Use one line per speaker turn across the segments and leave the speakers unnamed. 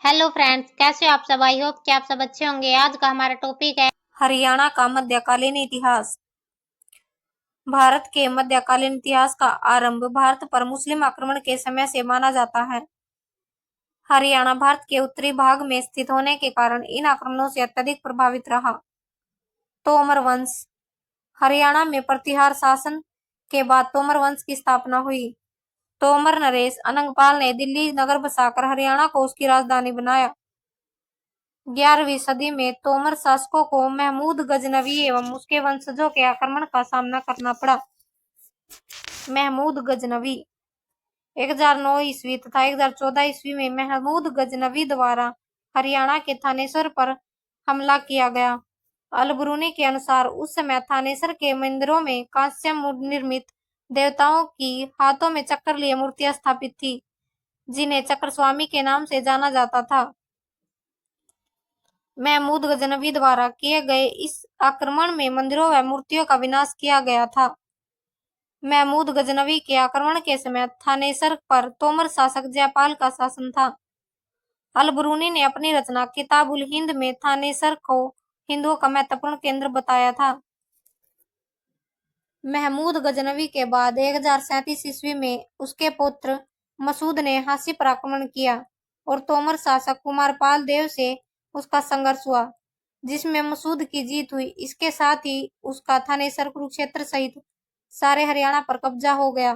Hello friends, कैसे हो आप सब। आई होप कि आप सब अच्छे होंगे। आज का हमारा टॉपिक है
हरियाणा का मध्यकालीन इतिहास। भारत के मध्यकालीन इतिहास का आरंभ भारत पर मुस्लिम आक्रमण के समय से माना जाता है। हरियाणा भारत के उत्तरी भाग में स्थित होने के कारण इन आक्रमणों से अत्यधिक प्रभावित रहा। तोमर वंश। हरियाणा में प्रतिहार शासन के बाद तोमर वंश की स्थापना हुई। तोमर नरेश अनंगपाल ने दिल्ली नगर बसाकर हरियाणा को उसकी राजधानी बनाया। 11वीं सदी में तोमर शासकों को महमूद गजनवी एवं उसके वंशजों के आक्रमण का सामना करना पड़ा। महमूद गजनवी 1009 ईस्वी तथा 1014 ईस्वी में महमूद गजनवी द्वारा हरियाणा के थानेसर पर हमला किया गया। अलबरूनी के अनुसार उस समय थानेसर के मंदिरों में कांस्य निर्मित देवताओं की हाथों में चक्र लिए मूर्तियां स्थापित थी, जिन्हें चक्र स्वामी के नाम से जाना जाता था। महमूद गजनवी द्वारा किए गए इस आक्रमण में मंदिरों व मूर्तियों का विनाश किया गया था। महमूद गजनवी के आक्रमण के समय थानेसर पर तोमर शासक जयपाल का शासन था। अलबरूनी ने अपनी रचना किताबुल हिंद में थानेसर को हिंदुओं का महत्वपूर्ण केंद्र बताया था। महमूद गजनवी के बाद 1037 ईस्वी में उसके पुत्र मसूद ने हांसी पर आक्रमण किया और तोमर शासक कुमारपाल देव से उसका संघर्ष हुआ, जिसमें मसूद की जीत हुई। इसके साथ ही उसका थानेसर कुरुक्षेत्र सहित सारे हरियाणा पर कब्जा हो गया।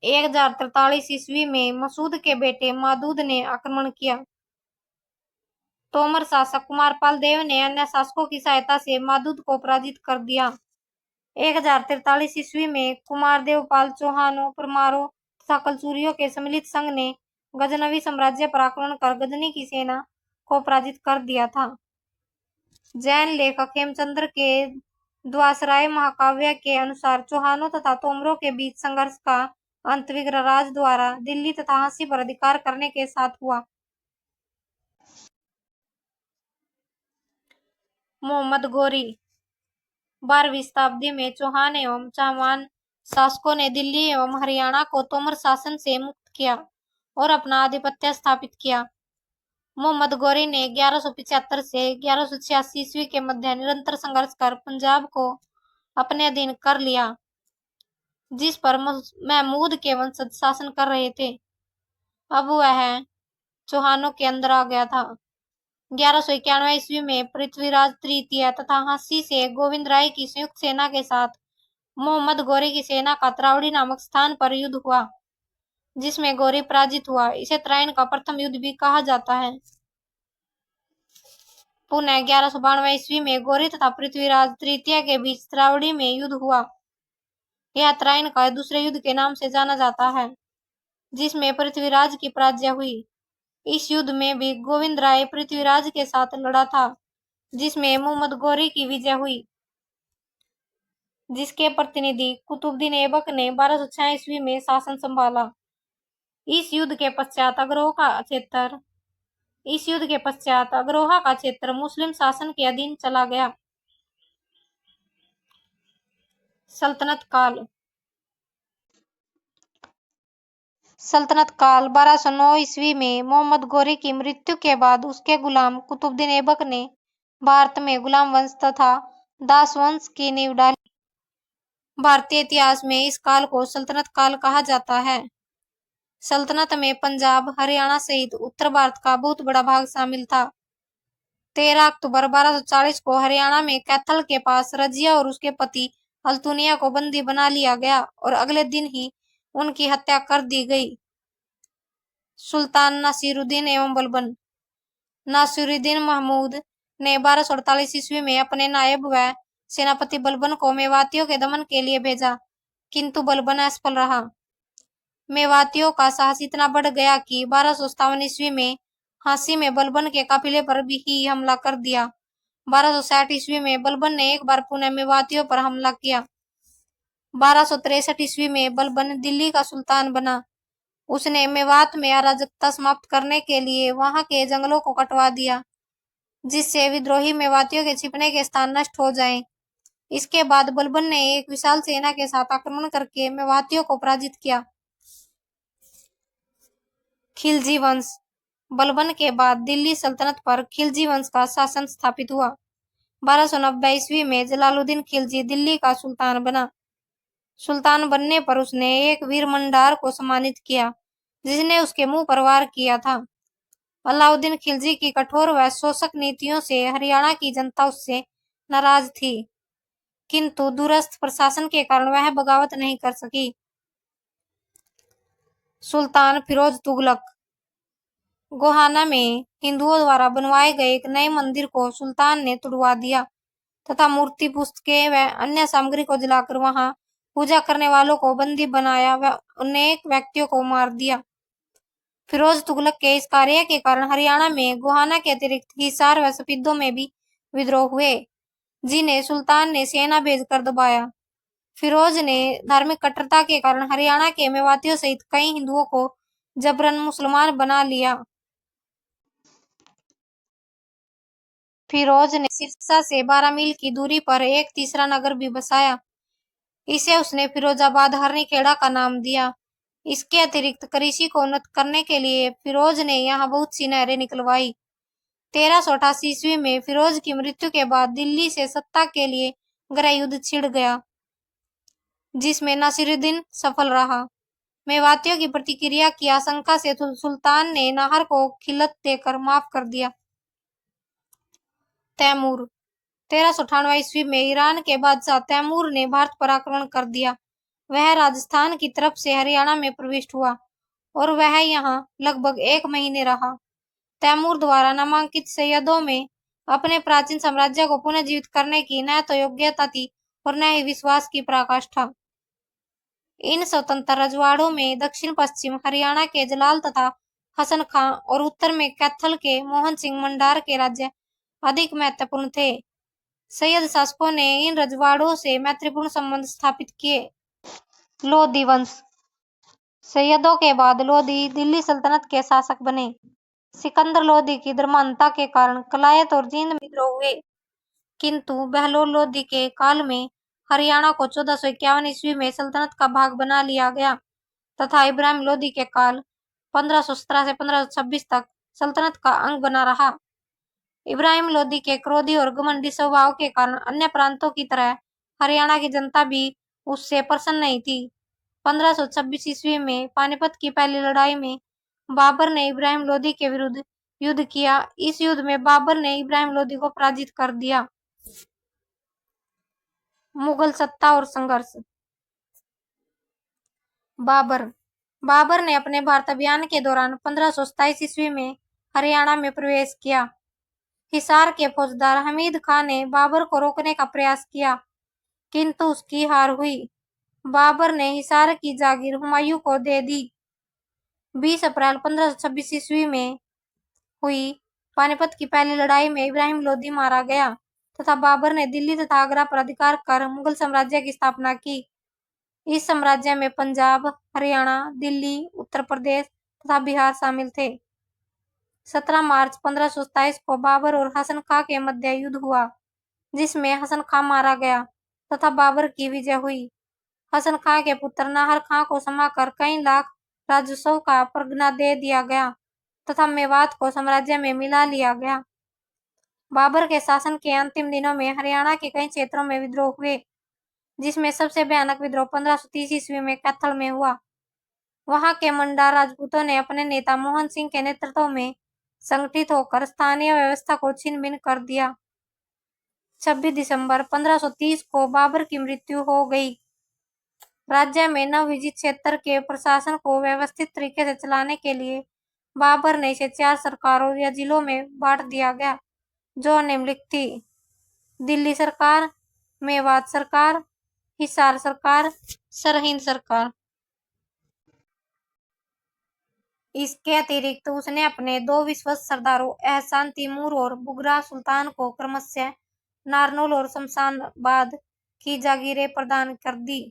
1043 ईस्वी में मसूद के बेटे मादूद ने आक्रमण किया। तोमर शासक कुमारपाल देव ने अन्य शासकों की सहायता से मादूद को पराजित कर दिया। 1043 ईस्वी में कुमारदेवपाल चौहानों, परमारों तथा कलचुरियों के सम्मिलित संघ ने गजनवी साम्राज्य पर आक्रमण कर गजनी की सेना को पराजित कर दिया था। जैन लेखक हेमचंद्र के द्वासराय महाकाव्य के अनुसार चौहानों तथा तोमरों के बीच संघर्ष का अंत विग्रहराज द्वारा दिल्ली तथा हांसी पर अधिकार करने के साथ हुआ। मोहम्मद गौरी। 12वीं शताब्दी में चौहान एवं चाहमान शासकों ने दिल्ली एवं हरियाणा को तोमर शासन से मुक्त किया और अपना आधिपत्य स्थापित किया। मोहम्मद गौरी ने 1175 से 1186 ईस्वी के मध्य निरंतर संघर्ष कर पंजाब को अपने अधीन कर लिया, जिस पर महमूद के वंशज शासन कर रहे थे। अब वह चौहानों के अंदर आ गया था। 1191 ईस्वी में पृथ्वीराज तृतीय तथा हांसी से गोविंद राय की संयुक्त सेना के साथ मोहम्मद गौरी की सेना का त्रावड़ी नामक स्थान पर युद्ध हुआ, जिसमें गौरी पराजित हुआ। इसे त्राइन का प्रथम युद्ध भी कहा जाता है। पुनः 1192 ईस्वी में गौरी तथा पृथ्वीराज तृतीय के बीच त्रावड़ी में युद्ध हुआ। यह त्राइन का दूसरे युद्ध के नाम से जाना जाता है, जिसमें पृथ्वीराज की पराजय हुई। इस युद्ध में भी गोविंद राय पृथ्वीराज के साथ लड़ा था, जिसमें मोहम्मद गौरी की विजय हुई, जिसके प्रतिनिधि कुतुबुद्दीन ऐबक ने 1206 ईस्वी में शासन संभाला। इस युद्ध के पश्चात अग्रोहा का क्षेत्र मुस्लिम शासन के अधीन चला गया। सल्तनत काल। 1209 ईस्वी में मोहम्मद गौरी की मृत्यु के बाद उसके गुलाम कुतुबुद्दीन ऐबक ने भारत में गुलाम वंश तथा दास वंश की नींव डाली। भारतीय इतिहास में इस काल को सल्तनत काल कहा जाता है। सल्तनत में पंजाब, हरियाणा सहित उत्तर भारत का बहुत बड़ा भाग शामिल था। 13 अक्टूबर 1240 को हरियाणा में कैथल के पास रजिया और उसके पति अल्तुनिया को बंदी बना लिया गया और अगले दिन ही उनकी हत्या कर दी गई। सुल्तान नासिरुद्दीन एवं बलबन। नासिरुद्दीन महमूद ने 1248 ईस्वी में अपने नायब व सेनापति बलबन को मेवातियों के दमन के लिए भेजा, किंतु बलबन असफल रहा। मेवातियों का साहस इतना बढ़ गया कि 1257 ईस्वी में हांसी में बलबन के काफिले पर भी ही हमला कर दिया। 1260 ईस्वी में बलबन ने एक बार पुनः मेवातियों पर हमला किया। 1263 ईस्वी में बलबन दिल्ली का सुल्तान बना। उसने मेवात में अराजकता समाप्त करने के लिए वहां के जंगलों को कटवा दिया, जिससे विद्रोही मेवातियों के छिपने के स्थान नष्ट हो जाएं। इसके बाद बलबन ने एक विशाल सेना के साथ आक्रमण करके मेवातियों को पराजित किया। खिलजी वंश बलबन के बाद दिल्ली सल्तनत पर खिलजी वंश का शासन स्थापित हुआ। 1290 ईस्वी में जलालुद्दीन खिलजी दिल्ली का सुल्तान बना। सुल्तान बनने पर उसने एक वीर मंडार को सम्मानित किया, जिसने उसके मुंह पर वार किया था। अलाउद्दीन खिलजी की कठोर व शोषक नीतियों से हरियाणा की जनता उससे नाराज थी, किंतु दूरस्थ प्रशासन के कारण वह बगावत नहीं कर सकी। सुल्तान फिरोज तुगलक गोहाना में हिंदुओं द्वारा बनवाए गए एक नए मंदिर को सुल्तान ने तुड़वा दिया तथा मूर्ति, पुस्तकें व अन्य सामग्री को जलाकर वहां पूजा करने वालों को बंदी बनाया व अनेक व्यक्तियों को मार दिया। फिरोज तुगलक के इस कार्य के कारण हरियाणा में गोहाना के अतिरिक्त हिसार व सफीदों में भी विद्रोह हुए, जिन्हें सुल्तान ने सेना भेजकर दबाया। फिरोज ने धार्मिक कट्टरता के कारण हरियाणा के मेवातियों सहित कई हिंदुओं को जबरन मुसलमान बना लिया। फिरोज ने सिरसा से 12 मील की दूरी पर एक तीसरा नगर भी बसाया। इसे उसने फिरोजाबाद हरनीखेड़ा का नाम दिया। इसके अतिरिक्त कृषि को उन्नत करने के लिए फिरोज ने यहाँ बहुत सी नहरें निकलवाई। 1388 ईस्वी में फिरोज की मृत्यु के बाद दिल्ली से सत्ता के लिए गृह युद्ध छिड़ गया, जिसमें नासिरुद्दीन सफल रहा। मेवातियों की प्रतिक्रिया की आशंका से सुल्तान ने नाहर को खिलत देकर माफ कर दिया। तैमूर 1398 ईस्वी में ईरान के बादशाह तैमूर ने भारत पर आक्रमण कर दिया। वह राजस्थान की तरफ से हरियाणा में प्रविष्ट हुआ और वह यहाँ लगभग 1 महीने रहा। तैमूर द्वारा नामांकित सैयदों में अपने प्राचीन साम्राज्य को पुनर्जीवित करने की न तो योग्यता थी और न ही विश्वास की पराकाष्ठा। इन स्वतंत्र रजवाड़ों में दक्षिण पश्चिम हरियाणा के जलाल तथा हसन खां और उत्तर में कैथल के मोहन सिंह मंडार के राज्य अधिक महत्वपूर्ण थे। सैयद शासकों ने इन रजवाड़ों से मैत्रीपूर्ण संबंध स्थापित किए। लोधी वंश सैयदों के बाद लोधी दिल्ली सल्तनत के शासक बने। सिकंदर लोधी की धर्मांधता के कारण कलायत और जींद में विद्रोह हुए, किंतु बहलोल लोधी के काल में हरियाणा को 1451 ईस्वी में सल्तनत का भाग बना लिया गया तथा इब्राहिम लोधी के काल 1517 से 1526 तक सल्तनत का अंग बना रहा। इब्राहिम लोधी के क्रोधी और घमंडी स्वभाव के कारण अन्य प्रांतों की तरह हरियाणा की जनता भी उससे प्रसन्न नहीं थी। 1526 ईस्वी में पानीपत की पहली लड़ाई में बाबर ने इब्राहिम लोधी के विरुद्ध युद्ध किया। इस युद्ध में बाबर ने इब्राहिम लोधी को पराजित कर दिया। मुगल सत्ता और संघर्ष। बाबर ने अपने भारत अभियान के दौरान 1527 ईस्वी में हरियाणा में प्रवेश किया। हिसार के फौजदार हमीद खां ने बाबर को रोकने का प्रयास किया, किंतु उसकी हार हुई। बाबर ने हिसार की जागीर हुमायूं को दे दी। 20 अप्रैल 1526 ईस्वी में हुई पानीपत की पहली लड़ाई में इब्राहिम लोधी मारा गया तथा बाबर ने दिल्ली तथा आगरा पर अधिकार कर मुगल साम्राज्य की स्थापना की। इस साम्राज्य में पंजाब, हरियाणा, दिल्ली, उत्तर प्रदेश तथा बिहार शामिल थे। 17 मार्च 1527 को बाबर और हसन खां के मध्य युद्ध हुआ, जिसमें हसन खां मारा गया तथा बाबर की विजय हुई। हसन खां के पुत्र नाहर खां को समाकर कई लाख राजस्व का परगना दे दिया गया तथा मेवात को साम्राज्य में मिला लिया गया। बाबर के शासन के अंतिम दिनों में हरियाणा के कई क्षेत्रों में विद्रोह हुए, जिसमें सबसे भयानक विद्रोह 1530 ईस्वी में कैथल में हुआ। वहां के मंडार राजपूतों ने अपने नेता मोहन सिंह के नेतृत्व में संगठित होकर स्थानीय व्यवस्था को छिन्न भिन्न कर दिया। 26 दिसंबर 1530 को बाबर की मृत्यु हो गई। राज्य में नवविजित क्षेत्र के प्रशासन को व्यवस्थित तरीके से चलाने के लिए बाबर ने इसे 4 सरकारों या जिलों में बांट दिया गया, जो निम्नलिखित थी: दिल्ली सरकार, मेवात सरकार, हिसार सरकार, सरहिंद सरकार। इसके अतिरिक्त उसने अपने 2 विश्वस्त सरदारों एहसान तैमूर और बुगरा सुल्तान को क्रमशः नारनौल और शमशाबाद की जागीरें प्रदान कर दी।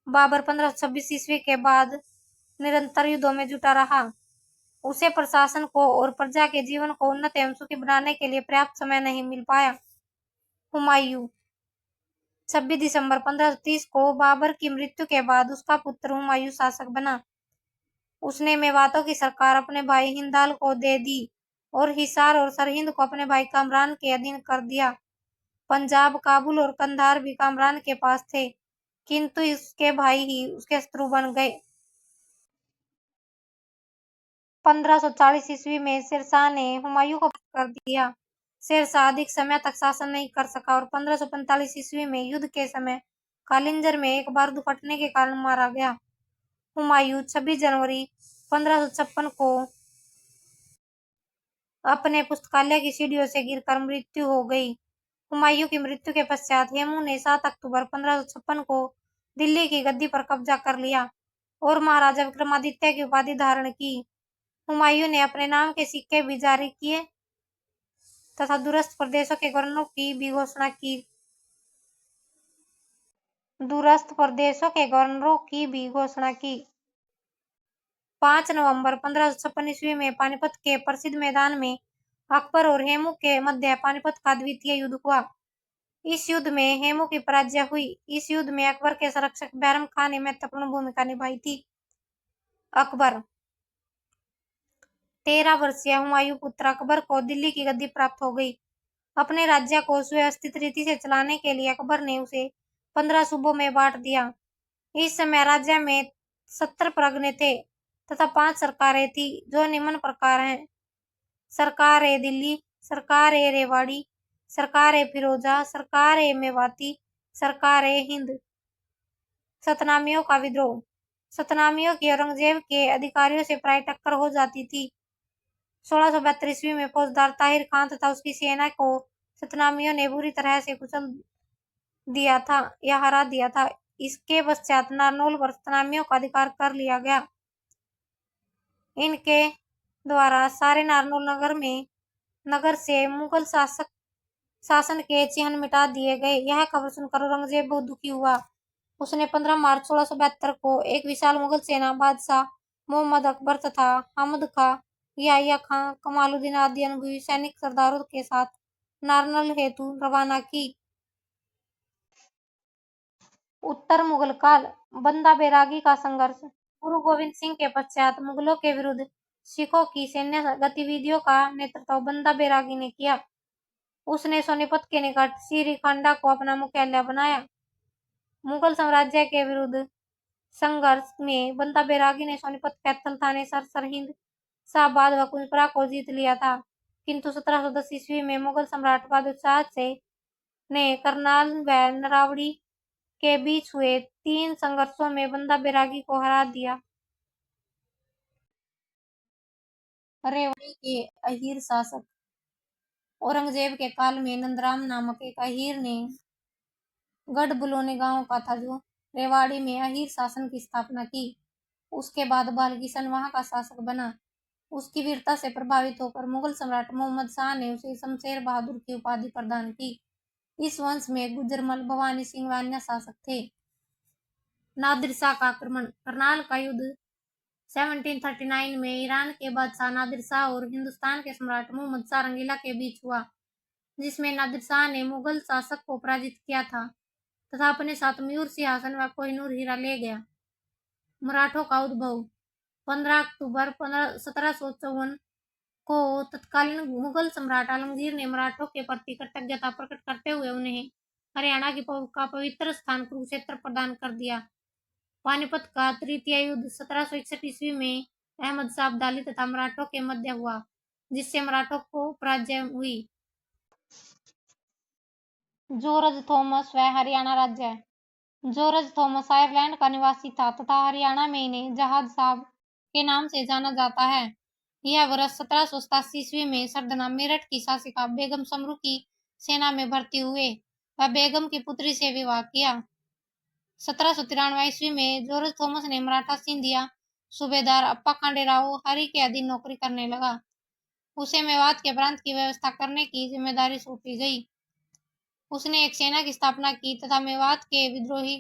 बाबर 1526 ईस्वी के बाद निरंतर युद्धों में जुटा रहा। उसे प्रशासन को और प्रजा के जीवन को उन्नत एवं सुखी बनाने के लिए पर्याप्त समय नहीं मिल पाया। हुमायूं 26 दिसंबर 1530 को बाबर की मृत्यु के बाद उसका पुत्र हुमायूं शासक बना। उसने मेवातों की सरकार अपने भाई हिंदाल को दे दी और हिसार और सरहिंद को अपने भाई कामरान के अधीन कर दिया। पंजाब, काबुल और कंधार भी कामरान के पास थे, किंतु इसके भाई ही उसके शत्रु बन गए। 1540 ईस्वी में शेरशाह ने हुमायूं को पराजित कर दिया। शेरशाह अधिक समय तक शासन नहीं कर सका और 1545 ईस्वी में युद्ध के समय कालिंजर में एक बारूद फटने के कारण मारा गया। हुमायूं 26 जनवरी 1556 को अपने पुस्तकालय की सीढ़ियों से गिरकर मृत्यु हो गई। हुमायूं की मृत्यु के पश्चात हेमू ने 7 अक्टूबर 1556 को दिल्ली की गद्दी पर कब्जा कर लिया और महाराजा विक्रमादित्य की उपाधि धारण की। हुमायूं ने अपने नाम के सिक्के भी जारी किए तथा दूरस्थ प्रदेशों के गवर्नरों की भी घोषणा की। 5 नवंबर 1556 ईस्वी में पानीपत के प्रसिद्ध मैदान में अकबर और हेमू के मध्य पानीपत का द्वितीय युद्ध हुआ। इस युद्ध में हेमू की पराजय हुई। इस युद्ध में अकबर के संरक्षक बैरम खान ने महत्वपूर्ण भूमिका निभाई थी। अकबर 13 वर्षीय हुमायूं पुत्र अकबर को दिल्ली की गद्दी प्राप्त हो गई। अपने राज्य को सुव्यवस्थित रीति से चलाने के लिए अकबर ने उसे 15 सूबों में बांट दिया। इस समय राज्य में 70 परगने थे तथा 5 सरकारें थी, जो निम्न प्रकार हैं: सरकार ए दिल्ली, सरकार ए रेवाड़ी, सरकार ए फिरोजा, सरकार ए मेवाती, सरकार ए हिंद। सतनामियों का विद्रोह। सतनामियों की औरंगजेब के अधिकारियों से प्राय टक्कर हो जाती थी। 1672 ईस्वी में फौजदार ताहिर खान तथा उसकी सेना को सतनामियों ने बुरी तरह से कुचल दिया था या हरा दिया था। इसके पश्चात नारनौल पर सतनामियों का अधिकार कर लिया गया। इनके द्वारा सारे नारनौल नगर से मुगल शासन के चिन्ह मिटा दिए गए। यह खबर सुनकर औरंगजेब बहुत दुखी हुआ। उसने 15 मार्च 1672 को एक विशाल मुगल सेना बादशाह मोहम्मद अकबर तथा हमद खां, याहिया खां, कमालुद्दीन आदि अनुभवी सैनिक सरदारों के साथ नारनौल हेतु रवाना की। उत्तर मुगल काल। बंदा बैरागी का संघर्ष। गुरु गोविंद सिंह के पश्चात मुगलों के विरुद्ध सिखों की सैन्य गतिविधियों का नेतृत्व बंदा बैरागी ने किया। उसने सोनीपत के निकट सिरीखांडा को अपना मुख्यालय बनाया। मुगल साम्राज्य के विरुद्ध संघर्ष में बंदा बैरागी ने सोनीपत, कैथल, थानेसर, सरहिंद, शाहबाद व कुंजपरा को जीत लिया था, किंतु 1710 ईस्वी में मुगल सम्राट बहादुर शाह ने करनाल व नरावड़ी के बीच हुए 3 संघर्षों में बंदा बैरागी को हरा दिया। रेवाड़ी के अहीर शासक। औरंगजेब के काल में नंदराम नामक एक अहीर ने गढ़ बुलोने गांव का था, जो रेवाड़ी में अहीर शासन की स्थापना की। उसके बाद बालकिशन वहां का शासक बना। उसकी वीरता से प्रभावित होकर मुगल सम्राट मोहम्मद शाह ने उसे शमशेर बहादुर की उपाधि प्रदान की। इस वंश में गुजरमल, भवानी सिंह व अन्य शासक थे। नादिर शाह का आक्रमण। करनाल का युद्ध 1739 में ईरान के बादशाह नादिर शाह और हिंदुस्तान के सम्राट मोहम्मद शाह रंगीला के बीच हुआ, जिसमें नादिर शाह ने मुगल शासक को पराजित किया था तथा अपने साथ मयूर सिंहासन व कोहिनूर हीरा ले गया। मराठों का उद्भव। 15 अक्टूबर 1754 को तत्कालीन मुगल सम्राट आलमगीर ने मराठों के प्रति कृतज्ञता प्रकट करते हुए उन्हें हरियाणा का पवित्र स्थान कुरुक्षेत्र प्रदान कर दिया। पानीपत का तृतीय युद्ध 1761 ईस्वी में अहमद शाह अब्दाली तथा मराठों के मध्य हुआ, जिससे मराठों को पराजय हुई। जॉर्ज थॉमस व हरियाणा राज्य। जॉर्ज थॉमस आयरलैंड का निवासी था तथा हरियाणा में इन्हें जहाज साहब के नाम से जाना जाता है। यह वर्ष 1787 ईस्वी में सरदना मेरठ की शासिका बेगम समरू की सेना में भर्ती हुए व बेगम की पुत्री से विवाह किया। 1793 ईस्वी में जॉर्ज थॉमस ने मराठा सिंधिया सूबेदार अप्पा खांडेराव हरि के अधीन नौकरी करने लगा। उसे मेवात के प्रांत की व्यवस्था करने की जिम्मेदारी सौंपी गई। उसने एक सेना की स्थापना की तथा मेवात के विद्रोही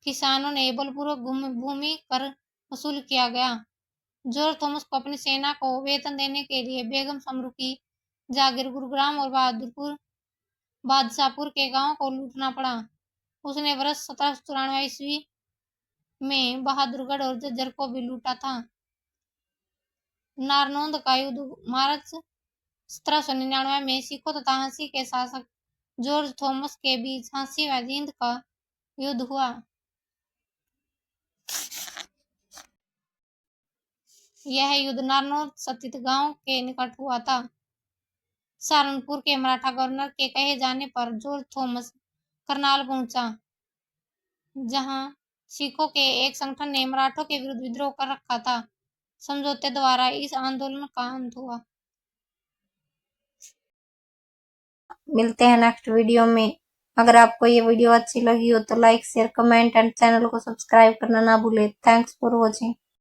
किसानों ने बलपूर्वक भूमि कर वसूल किया गया। जॉर्ज थॉमस को अपनी सेना को वेतन देने के लिए बेगम समरू की जागीर गुरुग्राम और बादशाहपुर के गांवों को लूटना पड़ा। उसने वर्ष 1794 ईस्वी में बहादुरगढ़ और झज्जर को भी लूटा था। नारनौंद का युद्ध। मार्च 1799 में सिखों तथा झांसी के शासक जॉर्ज थॉमस के बीच झांसी व जींद का युद्ध हुआ। यह युद्ध नारनौंद स्थित गांव के निकट हुआ था। सहारनपुर के मराठा गवर्नर के कहे जाने पर जॉर्ज थॉमस करनाल पहुंचा, जहां सिखों के एक संगठन ने मराठों के विरुद्ध विद्रोह कर रखा था। समझौते द्वारा इस आंदोलन का अंत हुआ। मिलते हैं नेक्स्ट वीडियो में। अगर आपको ये वीडियो अच्छी लगी हो तो like share comment and channel को सब्सक्राइब करना ना भूले। Thanks for watching.